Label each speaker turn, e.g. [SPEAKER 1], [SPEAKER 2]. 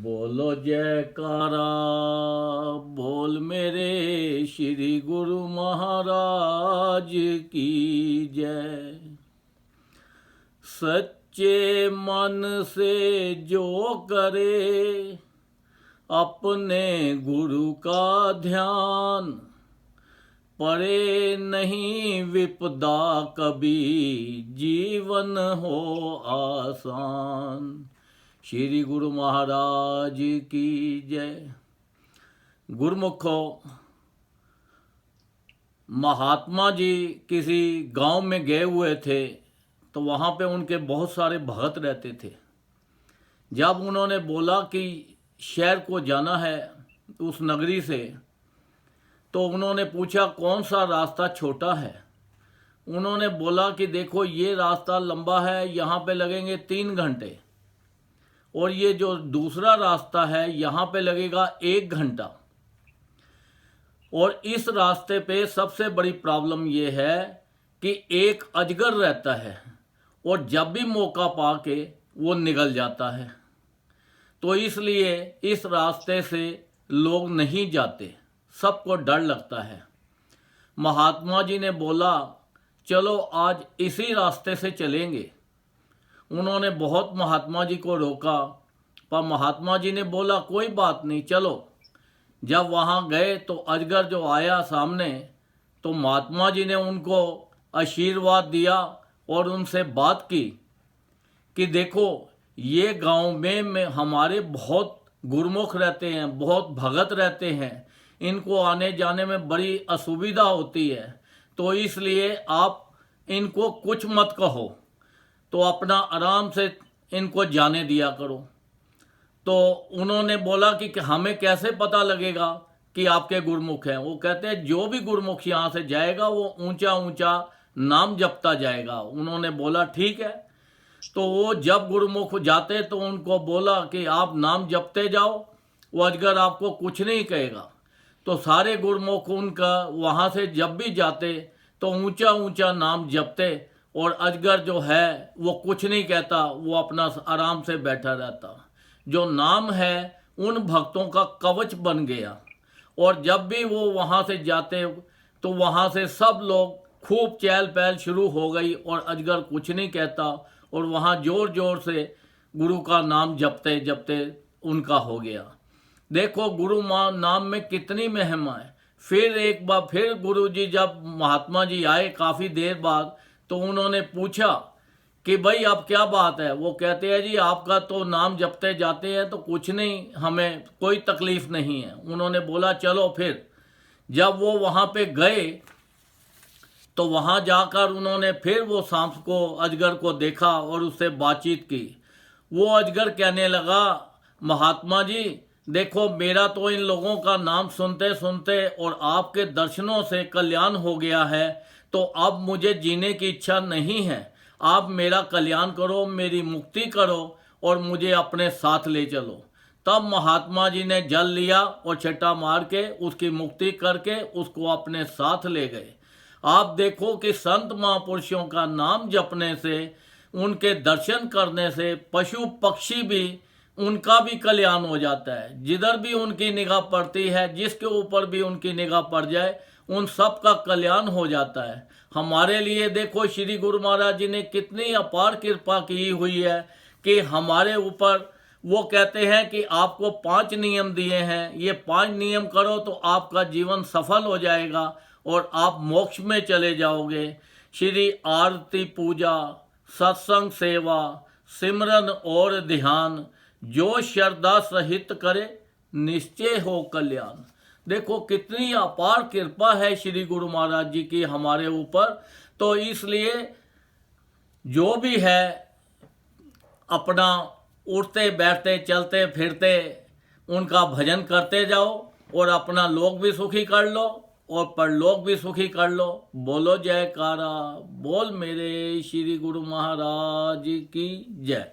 [SPEAKER 1] बोलो जयकारा, बोल मेरे श्री गुरु महाराज की जय। सच्चे मन से जो करे अपने गुरु का ध्यान, पड़े नहीं विपदा कभी जीवन हो आसान। श्री गुरु महाराज की जय। गुरुमुखो, महात्मा जी किसी गांव में गए हुए थे तो वहाँ पे उनके बहुत सारे भगत रहते थे। जब उन्होंने बोला कि शहर को जाना है उस नगरी से, तो उन्होंने पूछा कौन सा रास्ता छोटा है। उन्होंने बोला कि देखो ये रास्ता लंबा है, यहाँ पे लगेंगे 3 घंटे, और ये जो दूसरा रास्ता है यहाँ पे लगेगा 1 घंटा। और इस रास्ते पे सबसे बड़ी प्रॉब्लम ये है कि एक अजगर रहता है और जब भी मौका पाके वो निकल जाता है, तो इसलिए इस रास्ते से लोग नहीं जाते, सबको डर लगता है। महात्मा जी ने बोला चलो आज इसी रास्ते से चलेंगे। उन्होंने बहुत महात्मा जी को रोका, पर महात्मा जी ने बोला कोई बात नहीं चलो। जब वहाँ गए तो अजगर जो आया सामने, तो महात्मा जी ने उनको आशीर्वाद दिया और उनसे बात की कि देखो ये गांव में हमारे बहुत गुरमुख रहते हैं, बहुत भगत रहते हैं, इनको आने जाने में बड़ी असुविधा होती है, तो इसलिए आप इनको कुछ मत कहो, तो अपना आराम से इनको जाने दिया करो। तो उन्होंने बोला कि हमें कैसे पता लगेगा कि आपके गुरमुख हैं। वो कहते हैं जो भी गुरमुख यहाँ से जाएगा वो ऊंचा ऊंचा नाम जपता जाएगा। उन्होंने बोला ठीक है। तो वो जब गुरमुख जाते तो उनको बोला कि आप नाम जपते जाओ, वो अजगर आपको कुछ नहीं कहेगा। तो सारे गुरमुख उनका वहाँ से जब भी जाते तो ऊंचा ऊंचा नाम जपते, और अजगर जो है वो कुछ नहीं कहता, वो अपना आराम से बैठा रहता। जो नाम है उन भक्तों का कवच बन गया, और जब भी वो वहाँ से जाते तो वहाँ से सब लोग खूब चहल पहल शुरू हो गई, और अजगर कुछ नहीं कहता, और वहाँ जोर जोर से गुरु का नाम जपते जपते उनका हो गया। देखो गुरु नाम में कितनी महिमा है। फिर एक बार फिर गुरु जी जब महात्मा जी आए काफ़ी देर बाद, तो उन्होंने पूछा कि भाई अब क्या बात है। वो कहते हैं जी आपका तो नाम जपते जाते हैं तो कुछ नहीं, हमें कोई तकलीफ नहीं है। उन्होंने बोला चलो फिर। जब वो वहाँ पे गए तो वहाँ जाकर उन्होंने फिर वो सांप को, अजगर को देखा और उससे बातचीत की। वो अजगर कहने लगा महात्मा जी देखो मेरा तो इन लोगों का नाम सुनते सुनते और आपके दर्शनों से कल्याण हो गया है, तो अब मुझे जीने की इच्छा नहीं है। आप मेरा कल्याण करो, मेरी मुक्ति करो और मुझे अपने साथ ले चलो। तब महात्मा जी ने जल लिया और छट्टा मार के उसकी मुक्ति करके उसको अपने साथ ले गए। आप देखो कि संत महापुरुषों का नाम जपने से, उनके दर्शन करने से पशु पक्षी भी, उनका भी कल्याण हो जाता है। जिधर भी उनकी निगाह पड़ती है, जिसके ऊपर भी उनकी निगाह पड़ जाए, उन सब का कल्याण हो जाता है। हमारे लिए देखो श्री गुरु महाराज जी ने कितनी अपार कृपा की हुई है कि हमारे ऊपर वो कहते हैं कि आपको 5 नियम दिए हैं, ये 5 नियम करो तो आपका जीवन सफल हो जाएगा और आप मोक्ष में चले जाओगे। श्री आरती पूजा, सत्संग सेवा, सिमरन और ध्यान, जो श्रद्धा सहित करे निश्चय हो कल्याण। देखो कितनी अपार कृपा है श्री गुरु महाराज जी की हमारे ऊपर। तो इसलिए जो भी है अपना उठते बैठते चलते फिरते उनका भजन करते जाओ, और अपना लोक भी सुखी कर लो और परलोक भी सुखी कर लो। बोलो जयकारा, बोल मेरे श्री गुरु महाराज की जय।